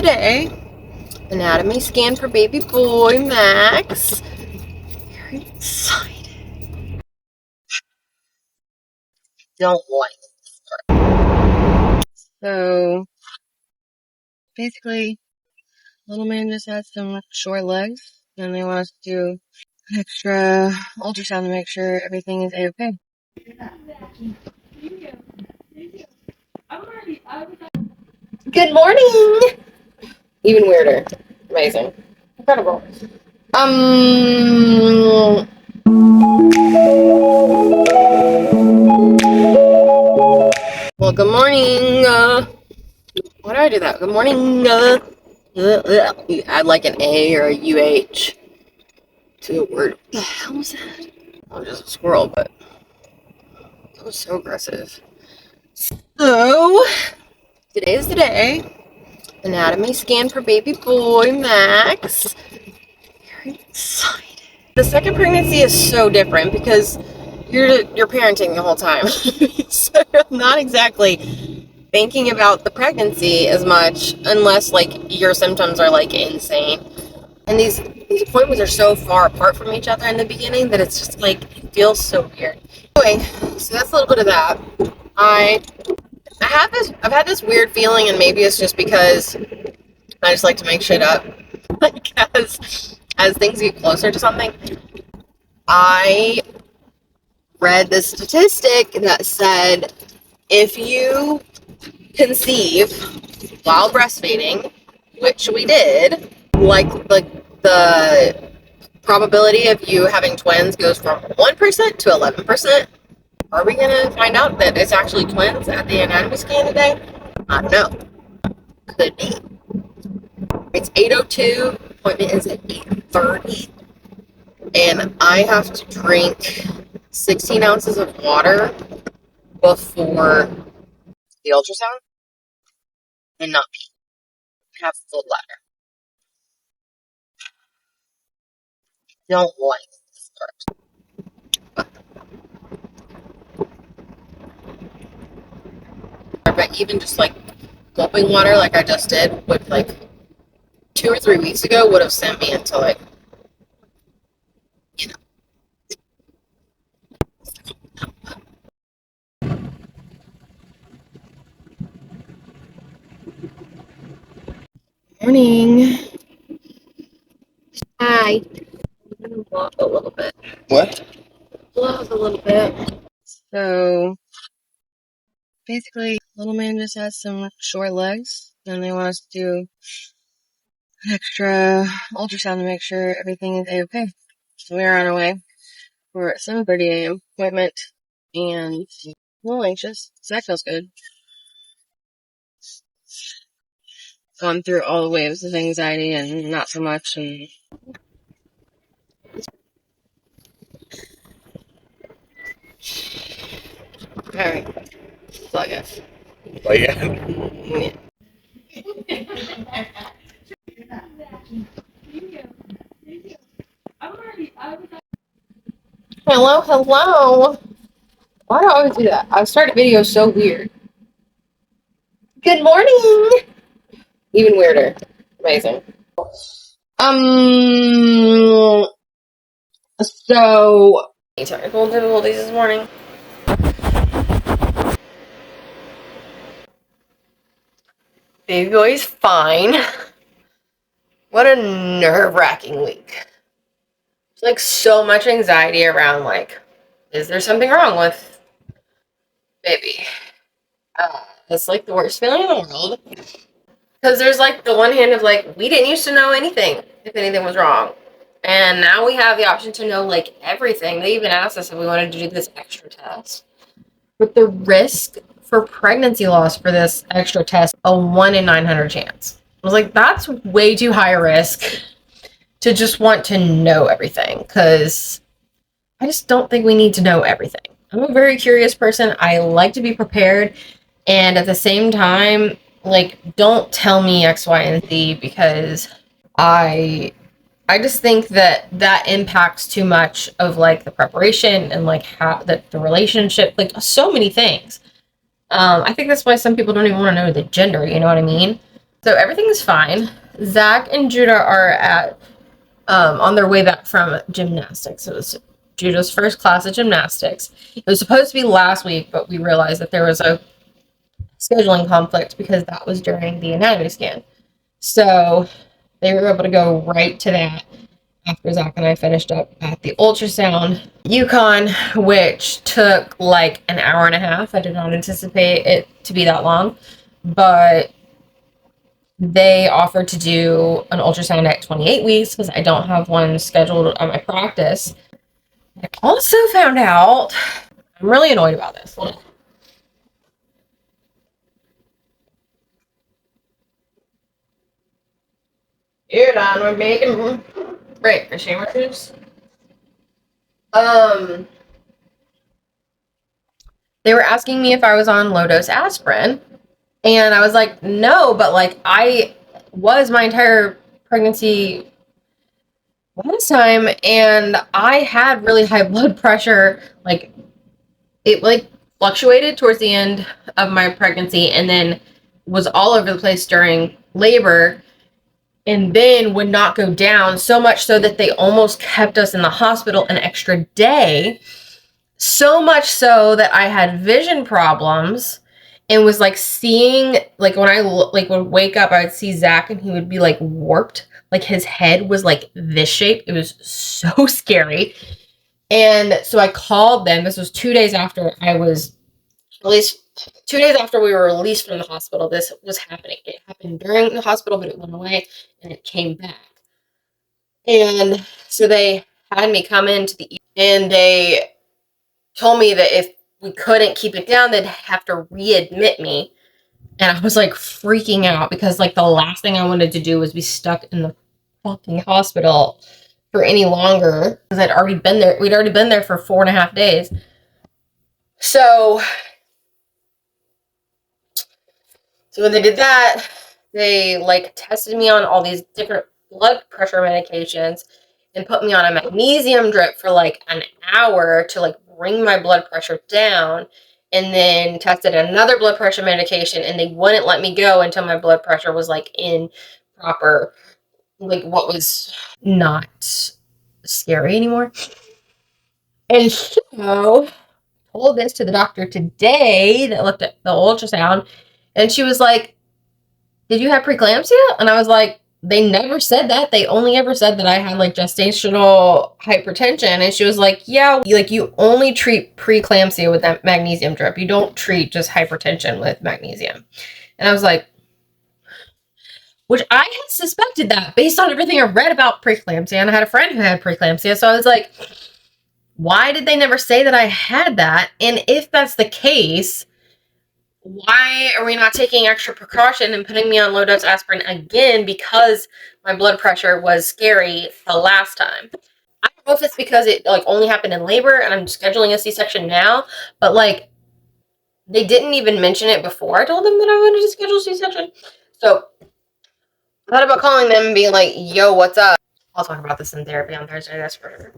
today. Anatomy scan for baby boy, Max. Very excited. Don't like. So, basically, little man just had some short legs, and they want us to do an extra ultrasound to make sure everything is a-okay. Good morning! Even weirder. Amazing. Incredible. Well, good morning. Why do I do that? Good morning. You add like an A or a UH to a word. What the hell was that? I'm just a squirrel, but that was so aggressive. So, today is the day. Anatomy scan for baby boy, Max. Very excited. The second pregnancy is so different because you're parenting the whole time. So you're not exactly thinking about the pregnancy as much unless like your symptoms are like insane. And these appointments are so far apart from each other in the beginning that it's just like it feels so weird. Anyway, so that's a little bit of that. I've had this weird feeling, and maybe it's just because I just like to make shit up. Like as things get closer to something, I read the statistic that said if you conceive while breastfeeding, which we did, like the probability of you having twins goes from 1% to 11%. Are we gonna find out that it's actually twins at the anatomy scan today? I don't know. Could be. It's 8:02. Appointment is at 8:30, and I have to drink 16 ounces of water before the ultrasound and not pee. Have a full bladder. Don't like this part. But even just like gulping water like I just did would like 2 or 3 weeks ago would have sent me into like, you know. Morning. Hi. I'm gonna vlog a little bit. What? Vlog a little bit. So basically, little man just has some short legs, and they want us to do an extra ultrasound to make sure everything is a-okay. So we are on our way for 7:30 a.m. appointment, and a little anxious, so that feels good. Gone through all the waves of anxiety and not so much, and alright, so I guess. Oh yeah. Hello. Why do I always do that? I start a video so weird. Good morning. Even weirder. Amazing. So technical difficulties this morning. Baby boy's fine. What a nerve-wracking week. There's like so much anxiety around like, is there something wrong with baby? It's like the worst feeling in the world. Because there's like the one hand of like, we didn't used to know anything if anything was wrong. And now we have the option to know like everything. They even asked us if we wanted to do this extra test. With the risk for pregnancy loss for this extra test, a 1 in 900 chance. I was like, that's way too high a risk to just want to know everything. Because I just don't think we need to know everything. I'm a very curious person. I like to be prepared. And at the same time, like, don't tell me X, Y, and Z because I just think that impacts too much of like the preparation and like how the relationship, like so many things. I think that's why some people don't even want to know the gender, you know what I mean? So everything's fine. Zach and Judah are at on their way back from gymnastics. It was Judah's first class of gymnastics. It was supposed to be last week, but we realized that there was a scheduling conflict because that was during the anatomy scan. So they were able to go right to that after Zach and I finished up at the ultrasound Yukon, which took like an hour and a half. I did not anticipate it to be that long, but they offered to do an ultrasound at 28 weeks because I don't have one scheduled at my practice. I also found out, I'm really annoyed about this. You're done. We're making break for sandwiches. Um, they were asking me if I was on low dose aspirin, and I was like, no, but like I was my entire pregnancy last time, and I had really high blood pressure. Like it like fluctuated towards the end of my pregnancy, and then was all over the place during labor, and then would not go down, so much so that they almost kept us in the hospital an extra day. So much so that I had vision problems and was like seeing, like when I like would wake up, I would see Zach and he would be like warped. Like his head was like this shape. It was so scary. And so I called them. This was 2 days after I was, at least 2 days after we were released from the hospital. This was happening. It happened during the hospital, but it went away and it came back. And so they had me come into the, and they told me that if we couldn't keep it down, they'd have to readmit me. And I was like freaking out because like the last thing I wanted to do was be stuck in the fucking hospital for any longer because I'd already been there. We'd already been there for 4.5 days. So when they did that, they like tested me on all these different blood pressure medications and put me on a magnesium drip for like an hour to like bring my blood pressure down, and then tested another blood pressure medication, and they wouldn't let me go until my blood pressure was like in proper, like what was not scary anymore. And so told this to the doctor today that looked at the ultrasound, and she was like, did you have preeclampsia? And I was like, they never said that. They only ever said that I had like gestational hypertension. And she was like, yeah, like you only treat preeclampsia with that magnesium drip. You don't treat just hypertension with magnesium. And I was like, which I had suspected that based on everything I read about preeclampsia. And I had a friend who had preeclampsia. So I was like, why did they never say that I had that? And if that's the case, why are we not taking extra precaution and putting me on low dose aspirin again because my blood pressure was scary the last time? I don't know if it's because it like only happened in labor and I'm scheduling a C-section now, but like they didn't even mention it before I told them that I wanted to schedule C-section. So I thought about calling them and being like, yo, what's up? I'll talk about this in therapy on Thursday, that's for sure.